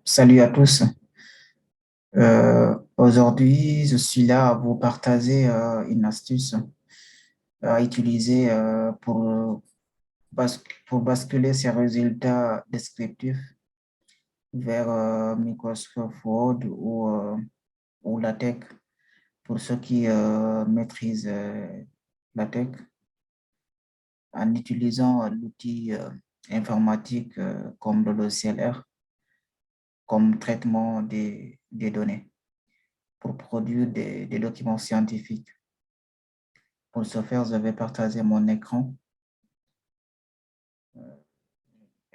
Salut à tous. Aujourd'hui, je suis là à vous partager une astuce à utiliser pour basculer ses résultats descriptifs vers Microsoft Word ou LaTeX. Pour ceux qui maîtrisent LaTeX, en utilisant l'outil informatique comme le logiciel R, comme traitement des données pour produire des documents scientifiques. Pour ce faire, je vais partager mon écran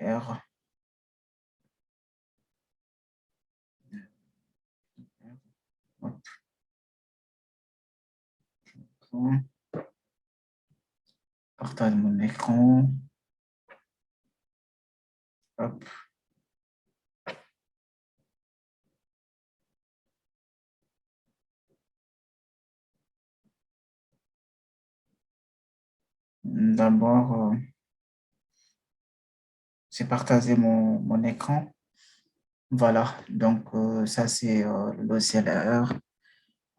R. Hop, partage mon écran. Hop. D'abord, c'est partager mon écran. Voilà, donc ça c'est le logiciel R.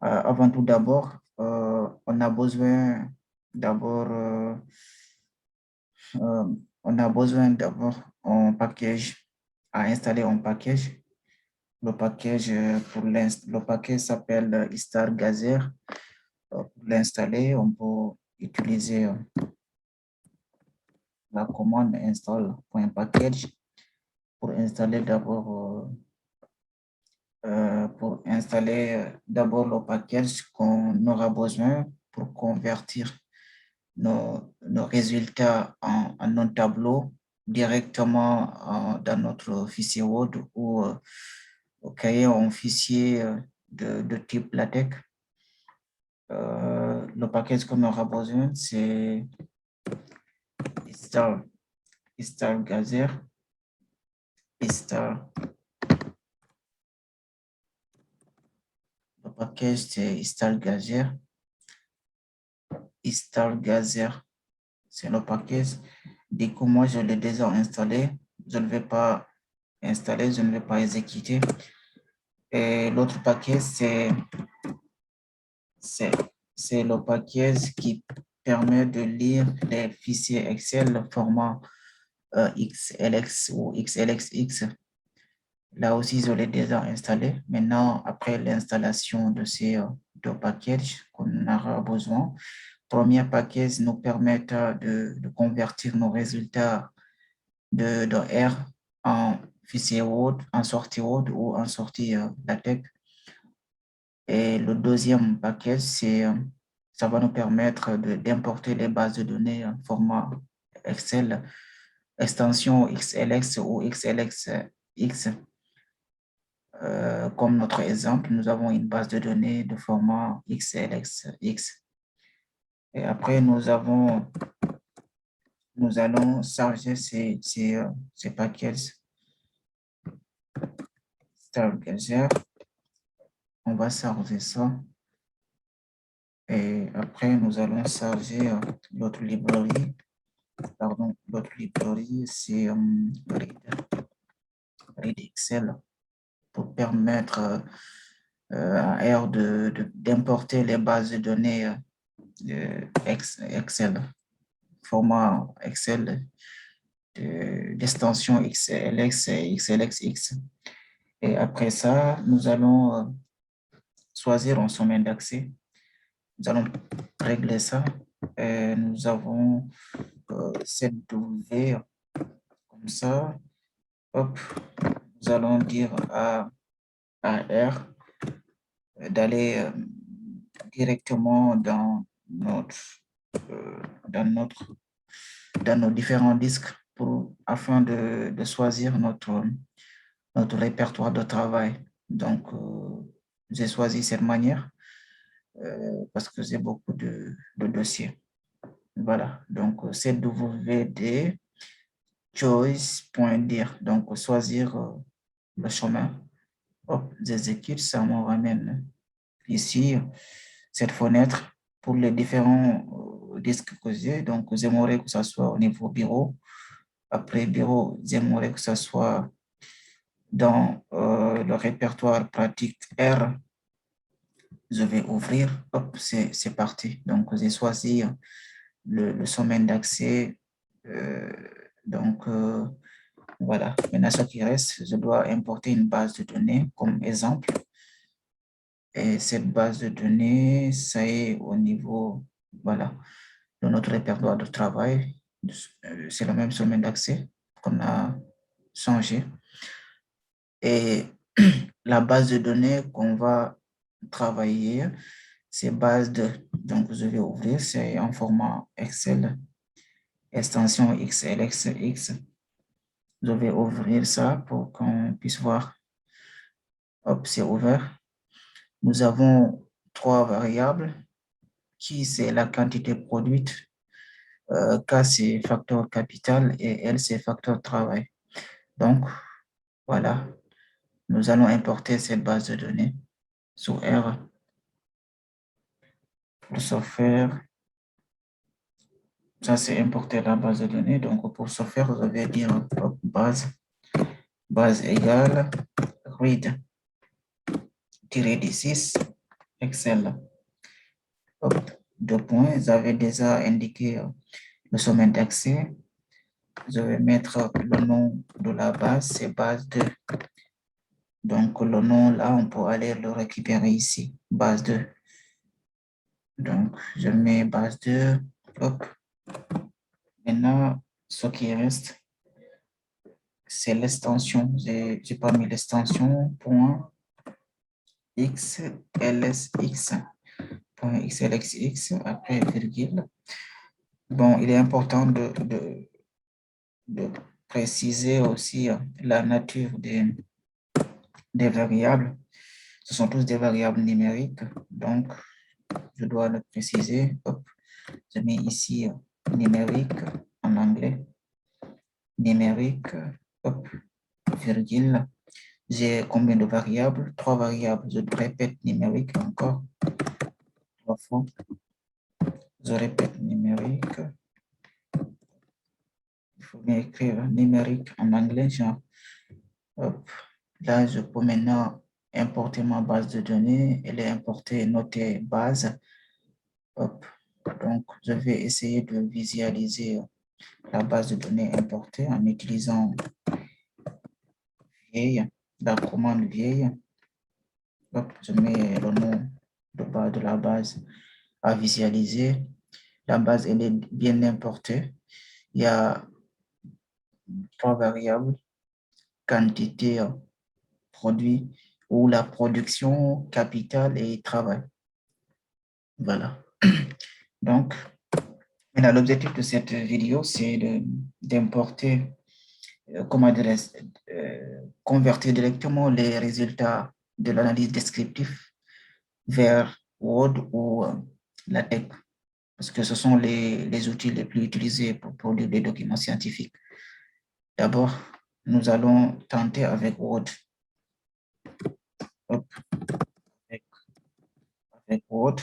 Avant tout d'abord, on a besoin d'abord euh, on a besoin d'abord un package à installer un package. Le package le package s'appelle Stargazer. Pour l'installer, on peut utiliser la commande install.package pour installer d'abord pour installer d'abord le package qu'on aura besoin pour convertir nos résultats en un tableau directement dans notre fichier Word ou au cahier en fichier de type LaTeX. Le package qu'on aura besoin, c'est Star, Stargazer, Star. Le package, c'est Stargazer. Stargazer, c'est le package. Dès que moi, je l'ai déjà installé, je ne vais pas installer, je ne vais pas exécuter. Et l'autre package, c'est, c'est le package qui permet de lire les fichiers Excel format XLX ou XLXX. Là aussi, je l'ai déjà installé. Maintenant, après l'installation de ces deux packages qu'on aura besoin, premier package nous permet de convertir nos résultats de R en fichier Word, en sortie Word ou en sortie LaTeX. Et le deuxième package, ça va nous permettre d'importer les bases de données en format Excel, extension XLX ou XLXX. Comme notre exemple, nous avons une base de données de format XLXX. Et après, nous allons charger ces packages Stargazer. On va charger ça. Et après, nous allons charger l'autre librairie. Pardon, l'autre librairie, c'est Read Excel pour permettre à R d'importer les bases de données Excel, format Excel d'extension XLX et XLXX. Et après ça, nous allons choisir un sommet d'accès. Nous allons régler ça. Et nous avons cette W comme ça. Hop, nous allons dire à R d'aller directement euh, dans notre, dans nos différents disques afin de choisir notre répertoire de travail. Donc, j'ai choisi cette manière parce que j'ai beaucoup de dossiers. Voilà, donc c'est WD choice.dir. Donc, choisir le chemin. Hop, j'exécute, ça me ramène ici cette fenêtre pour les différents disques que j'ai. Donc, j'aimerais que ça soit au niveau bureau. Après bureau, j'aimerais que ça soit Dans le répertoire pratique R, je vais ouvrir, hop, c'est parti. Donc, j'ai choisi le domaine d'accès. Donc, voilà. Maintenant, ce qui reste, je dois importer une base de données comme exemple. Et cette base de données, ça est au niveau, voilà, de notre répertoire de travail. C'est le même domaine d'accès qu'on a changé. Et la base de données qu'on va travailler, c'est base de, donc je vais ouvrir, c'est en format Excel, extension XLXX. Je vais ouvrir ça pour qu'on puisse voir. Hop, c'est ouvert. Nous avons trois variables. Qui, c'est la quantité produite. K, c'est facteur capital et L, c'est facteur travail. Donc, voilà. Nous allons importer cette base de données sous R. Pour ce faire, ça, c'est importer la base de données. Donc, pour ce faire, je vais dire hop, base égale read -d6 Excel. Hop, deux points. J'avais déjà indiqué le sommet d'accès. Je vais mettre le nom de la base, c'est base 2. Donc, le nom, là, on peut aller le récupérer ici, base 2. Donc, je mets base 2. Hop. Maintenant, ce qui reste, c'est l'extension. J'ai pas mis l'extension, point XLSX, point XLSX, après virgule. Bon, il est important de préciser aussi la nature des variables. Ce sont tous des variables numériques, donc je dois le préciser. Hop. Je mets ici numérique en anglais, numérique, hop, virgule. J'ai combien de variables? Trois variables. Je répète numérique encore trois fois. Je répète numérique. Il faut bien écrire numérique en anglais, genre. Hop. Là, je peux maintenant importer ma base de données. Elle est importée, notée base. Hop. Donc, je vais essayer de visualiser la base de données importée en utilisant vieille, la commande vieille. Hop, je mets le nom de la base à visualiser. La base, elle est bien importée. Il y a trois variables, quantité, produit, ou la production, capital et travail. Voilà. Donc, maintenant, l'objectif de cette vidéo, c'est d'importer, comment convertir directement les résultats de l'analyse descriptive vers Word ou LaTeX, parce que ce sont les outils les plus utilisés pour produire des documents scientifiques. D'abord, nous allons tenter avec Word. Hop, avec Word.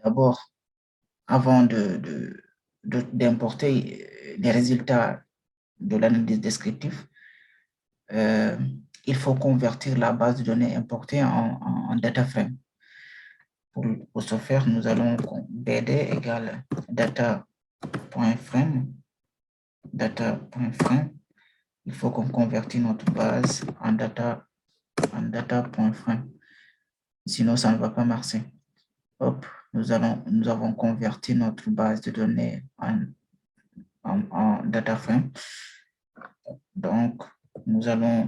D'abord, avant d'importer les résultats de l'analyse descriptive, il faut convertir la base de données importée en data frame. Pour ce faire, nous allons BD égale data.frame. Data.frame. Il faut qu'on convertisse notre base en data.frame. Sinon, ça ne va pas marcher. Hop, nous avons converti notre base de données en data frame. Donc, nous allons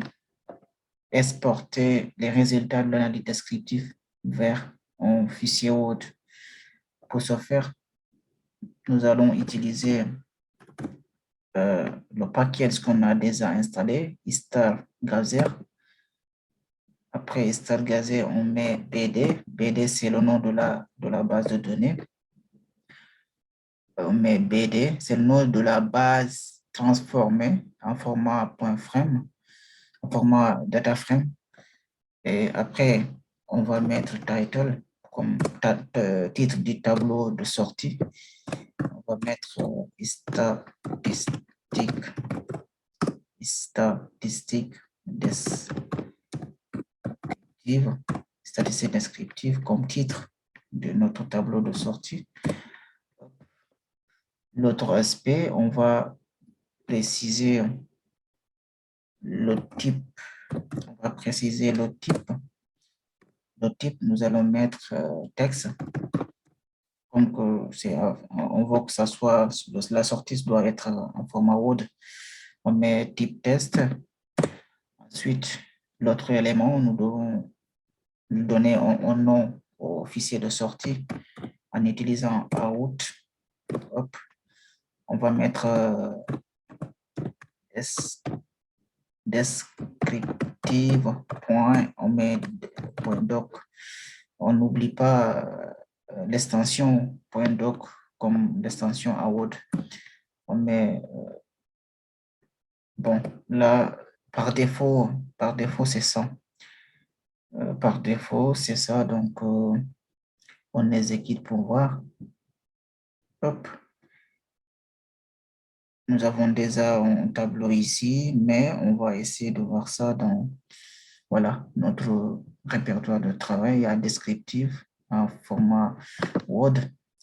exporter les résultats de l'analyse descriptive vers un fichier Word. Pour ce faire, nous allons utiliser le package qu'on a déjà installé, Stargazer. Après Stargazer, on met BD. BD, c'est le nom de la base de données. On met BD, c'est le nom de la base transformée en format .frame, en format data frame. Et après, on va mettre title comme titre du tableau de sortie. On va mettre statistique statistique descriptive comme titre de notre tableau de sortie. L'autre aspect, on va préciser le type. On va préciser le type. Le type, nous allons mettre texte. Comme que on voit que ça soit, la sortie doit être en format Word. On met type test. Ensuite, l'autre élément, nous devons lui donner un nom au fichier de sortie en utilisant out. Hop. On va mettre descriptive. On met .doc. On n'oublie pas l'extension .doc comme l'extension out. On met bon, là, par défaut, c'est ça. Par défaut, c'est ça. Donc, on exécute pour voir. Hop. Nous avons déjà un tableau ici, mais on va essayer de voir ça dans voilà, notre répertoire de travail à descriptif en format Word.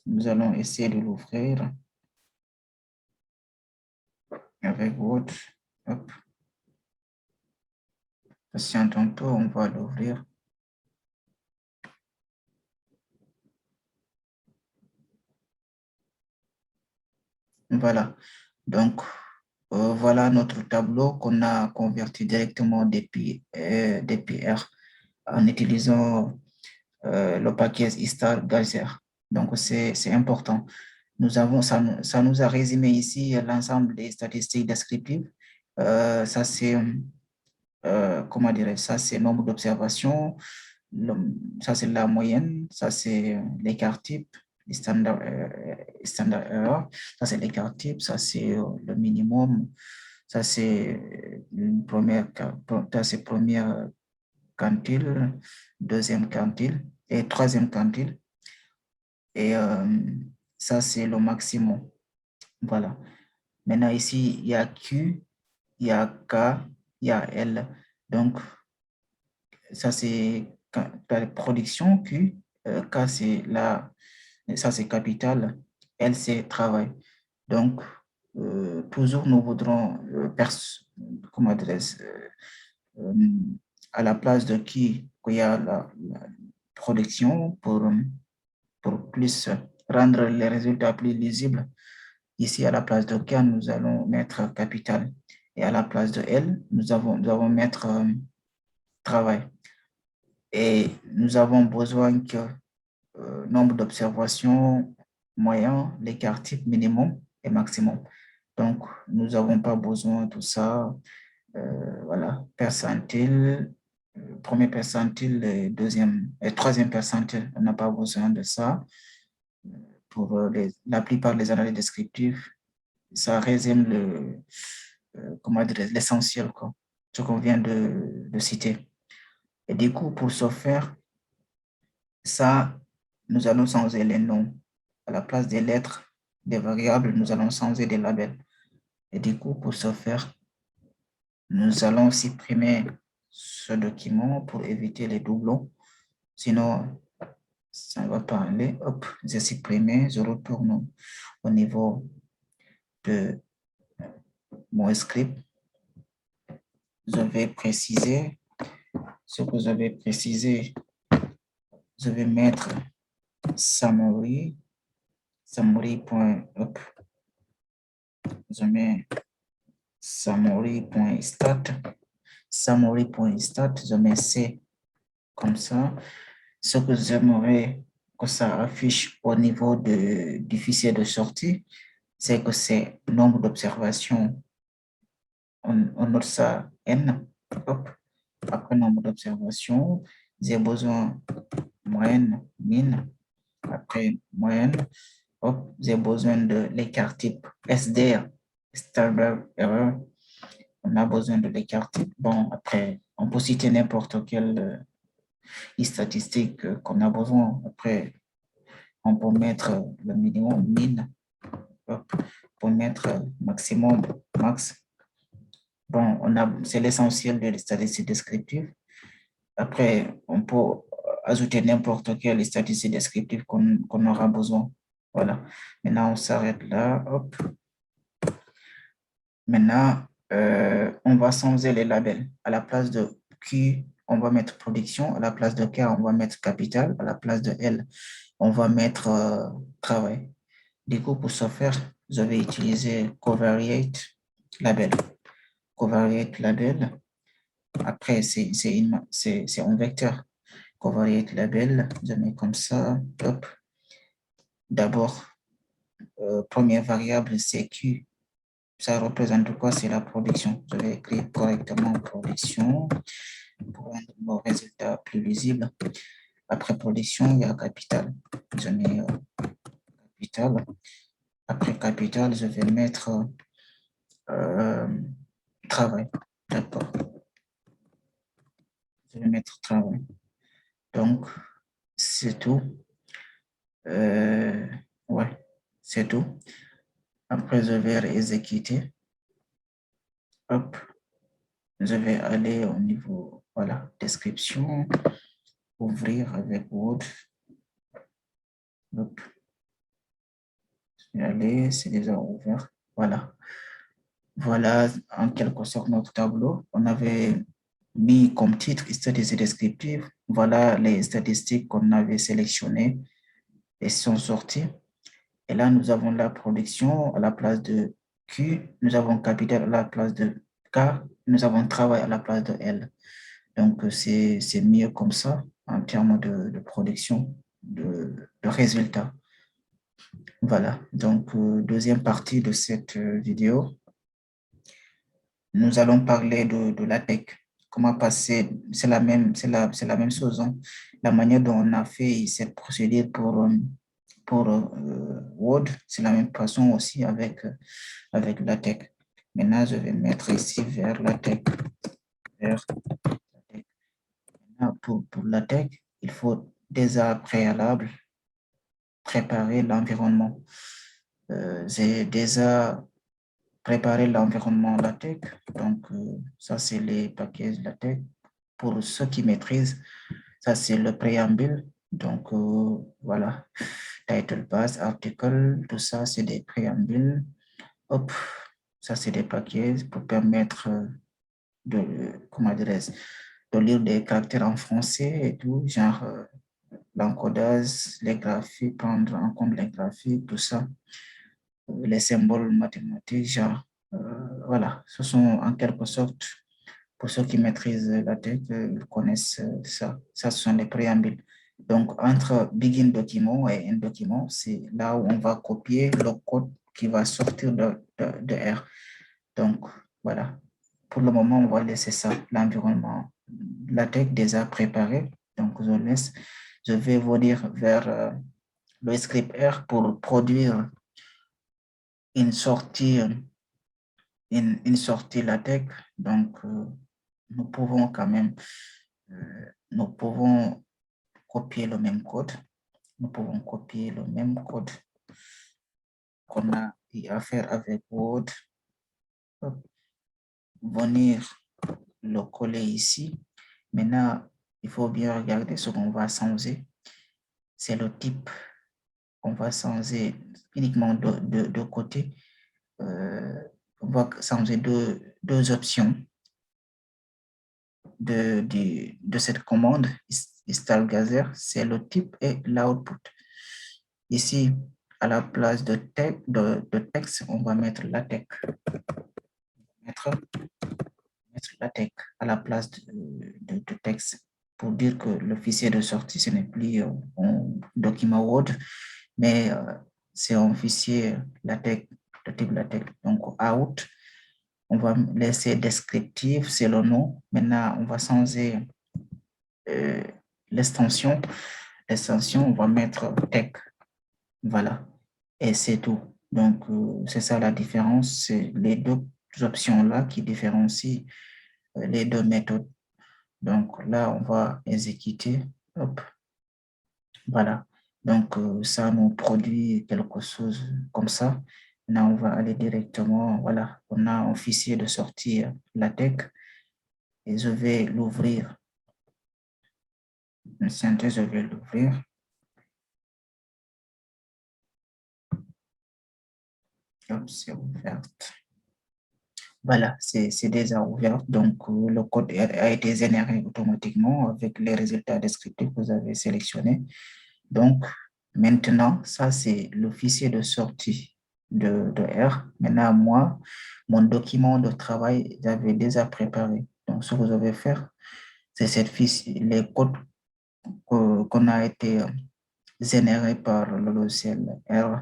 Nous allons essayer de l'ouvrir avec Word. Hop. Patiente un peu, on va l'ouvrir. Voilà. Donc, voilà notre tableau qu'on a converti directement depuis R en utilisant le paquet Istar Geyser. Donc, c'est important. Ça nous a résumé ici l'ensemble des statistiques descriptives. Ça, c'est, comment dirais-je, ça, c'est nombre d'observations. Ça, c'est la moyenne. Ça, c'est l'écart type, les standard error. Ça, c'est l'écart type. Ça, c'est le minimum. Ça, c'est une première quantile, deuxième quantile et troisième quantile. Et ça, c'est le maximum. Voilà. Maintenant, ici, il y a Q, il y a K, il y a L. Donc, ça, c'est la production Q. K, ça, c'est capital. L, c'est travail. Donc, toujours, nous voudrons, comment adresse, à la place de qui, qu'il y a la production pour plus rendre les résultats plus lisibles. Ici, à la place de K, nous allons mettre capital. Et à la place de L, nous allons mettre travail. Et nous avons besoin que nombre d'observations moyen, l'écart type minimum et maximum. Donc, nous n'avons pas besoin de tout ça. Voilà, percentile, premier percentile, deuxième et troisième percentile, on n'a pas besoin de ça. Pour la plupart des analyses descriptives, ça résume l'essentiel, ce qu'on vient de citer. Et du coup, pour ce faire, ça, nous allons changer les noms. À la place des lettres, des variables, nous allons changer des labels. Et du coup, pour ce faire, nous allons supprimer ce document pour éviter les doublons. Sinon, ça ne va pas aller. Hop, j'ai supprimé, je retourne au niveau de mon script. Je vais préciser ce que je vais préciser. Je vais mettre summary, summary.up. Je mets summary.stat, summary.stat, je mets C comme ça. Ce que j'aimerais que ça affiche au niveau du fichier de sortie, c'est que c'est nombre d'observations. On note ça N. Hop. Après nombre d'observations, j'ai besoin moyenne, min. Après moyenne, hop, j'ai besoin de l'écart type SDR, standard error. On a besoin de l'écart type. Bon, après, on peut citer n'importe quelle statistique qu'on a besoin. Après, on peut mettre le minimum, min. Hop, pour mettre maximum, max. bon, c'est l'essentiel de statistique descriptive. Après, on peut ajouter n'importe quelle statistique descriptive qu'on aura besoin. Voilà. Maintenant, on s'arrête là. Hop. Maintenant, on va changer les labels. À la place de Q, on va mettre production. À la place de K, on va mettre capital. À la place de L, on va mettre travail. Du coup, pour ce faire, je vais utiliser covariate label. Covariate label. Après, c'est un vecteur. Covariate label, je mets comme ça. Hop. D'abord, première variable, c'est Q. Ça représente quoi? C'est la production. Je vais écrire correctement production pour rendre mon résultat plus lisible. Après production, il y a capital. Je mets capital. Après capital, je vais mettre travail. D'accord. Je vais mettre travail. Donc, c'est tout. Ouais, c'est tout. Après, je vais exécuter. Hop. Je vais aller au niveau, voilà, description, ouvrir avec Word. Hop. Je vais aller, c'est déjà ouvert. Voilà. Voilà, en quelque sorte, notre tableau. On avait mis comme titre statistiques descriptives. Voilà les statistiques qu'on avait sélectionnées et sont sorties. Et là, nous avons la production à la place de Q, nous avons capital à la place de K, nous avons travail à la place de L. Donc, c'est mieux comme ça en termes de production, de résultats. Voilà, donc deuxième partie de cette vidéo, nous allons parler de la tech. Comment passer, c'est la même chose, hein. La manière dont on a fait cette procédure pour Word, c'est la même façon aussi avec la tech. Maintenant, je vais mettre ici vers la tech. Vers la tech. Maintenant, pour la tech, il faut déjà préalable préparer l'environnement. J'ai déjà préparé l'environnement LaTeX. Donc, ça, c'est les paquets LaTeX. Pour ceux qui maîtrisent, ça, c'est le préambule. Donc, voilà. Title, pass, article, tout ça, c'est des préambules. Hop, ça, c'est des paquets pour permettre comment dirais-je, de lire des caractères en français et tout, genre l'encodage, les graphiques, prendre en compte les graphiques, tout ça, les symboles mathématiques, genre, voilà, ce sont en quelque sorte, pour ceux qui maîtrisent la tech, ils connaissent ça. Ça, ce sont les préambules. Donc, entre begin document et end document, c'est là où on va copier le code qui va sortir de R. Donc, voilà. Pour le moment, on va laisser ça, l'environnement LaTeX déjà préparé. Donc, je laisse. Je vais vous dire vers le script R pour produire une sortie, une sortie LaTeX. Donc, nous pouvons quand même, nous pouvons copier le même code. Nous pouvons copier le même code qu'on a eu à faire avec Word. Venir le coller ici. Maintenant, il faut bien regarder ce qu'on va changer. C'est le type. On va changer uniquement de côté. On va changer deux options de cette commande install-gazer. C'est le type et l'output. Ici, à la place de texte, on va mettre LaTeX. Mettre LaTeX à la place de texte pour dire que le fichier de sortie, ce n'est plus un document Word, mais c'est un fichier LaTeX, de type LaTeX. Donc, out, on va laisser descriptif, c'est le nom. Maintenant, on va changer l'extension. L'extension, on va mettre tech. Voilà. Et c'est tout. Donc, c'est ça la différence. C'est les deux options-là qui différencient les deux méthodes. Donc là, on va exécuter. Hop. Voilà. Donc ça nous produit quelque chose comme ça. Maintenant, on va aller directement, voilà, on a un fichier de sortie LaTeX et je vais l'ouvrir. Une synthèse, je vais l'ouvrir. Hop, c'est ouvert. Voilà, c'est déjà ouvert. Donc, le code a été généré automatiquement avec les résultats descriptifs que vous avez sélectionnés. Donc, maintenant, ça, c'est le fichier de sortie de R. Maintenant, moi, mon document de travail, j'avais déjà préparé. Donc, ce que je vais faire, c'est cette fiche, les codes qu'on a été générés par le logiciel R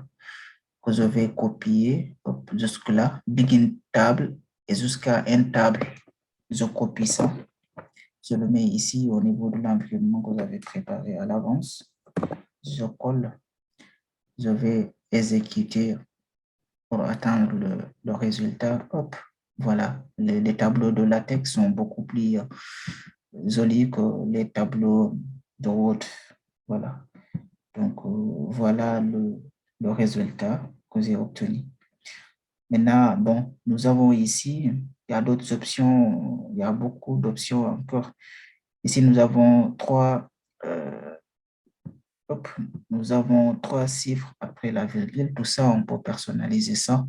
que je vais copier jusque-là, begin table et jusqu'à end table. Je copie ça. Je le mets ici au niveau de l'environnement que vous avez préparé à l'avance. Je colle. Je vais exécuter pour attendre le résultat. Hop, voilà. Les tableaux de latex sont beaucoup plus jolis que les tableaux de Word. Voilà. Donc, voilà le résultat que j'ai obtenu. Maintenant, bon, nous avons ici, il y a d'autres options, il y a beaucoup d'options encore. Ici, nous avons euh, nous avons trois chiffres après la virgule. Tout ça, on peut personnaliser ça.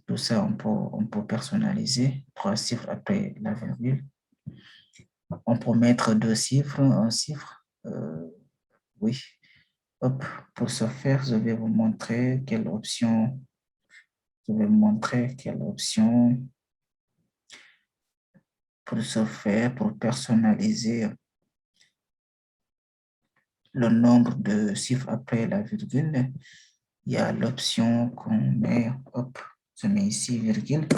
Tout ça, on peut personnaliser. Trois chiffres après la virgule. On peut mettre deux chiffres, un chiffre. Oui. Hop, pour ce faire, je vais vous montrer quelle option. Je vais vous montrer quelle option pour ce faire, pour personnaliser le nombre de chiffres après la virgule. Il y a l'option qu'on met, hop, je mets ici virgule,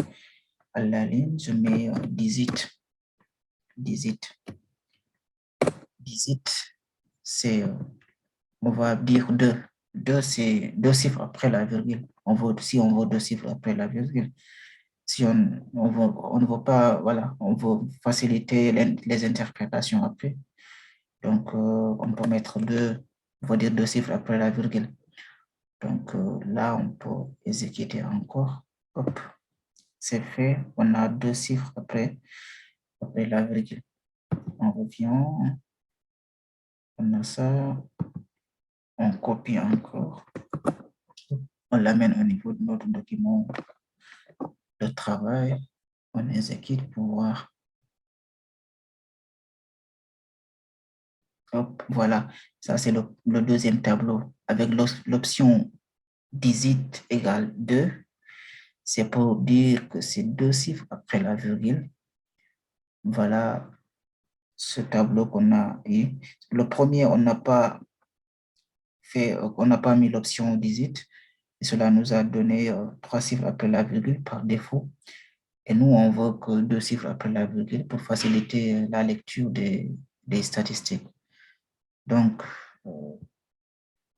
à la ligne, je mets digit, digit, digit, c'est, on va dire deux. Deux, c'est deux chiffres après la virgule. Si on veut deux chiffres après la virgule, si on ne veut pas, voilà, on veut faciliter les interprétations après. Donc, on peut mettre deux, on va dire deux chiffres après la virgule. Donc, là, on peut exécuter encore. Hop, c'est fait. On a deux chiffres après la virgule. On revient, on a ça, on copie encore. On l'amène au niveau de notre document de travail. On exécute pour voir. Hop, voilà. Ça, c'est le deuxième tableau. Avec l'option digit égale 2, c'est pour dire que c'est deux chiffres après la virgule. Voilà ce tableau qu'on a eu. Le premier, on n'a pas mis l'option digit. Et cela nous a donné trois chiffres après la virgule par défaut. Et nous, on veut que deux chiffres après la virgule pour faciliter la lecture des statistiques. Donc,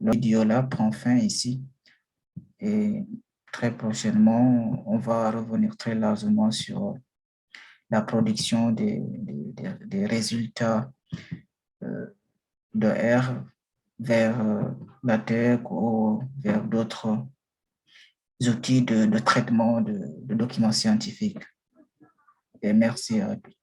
la vidéo là prend fin ici. Et très prochainement, on va revenir très largement sur la production des résultats de R vers la tech ou vers d'autres outils de traitement de documents scientifiques. Et merci à tous.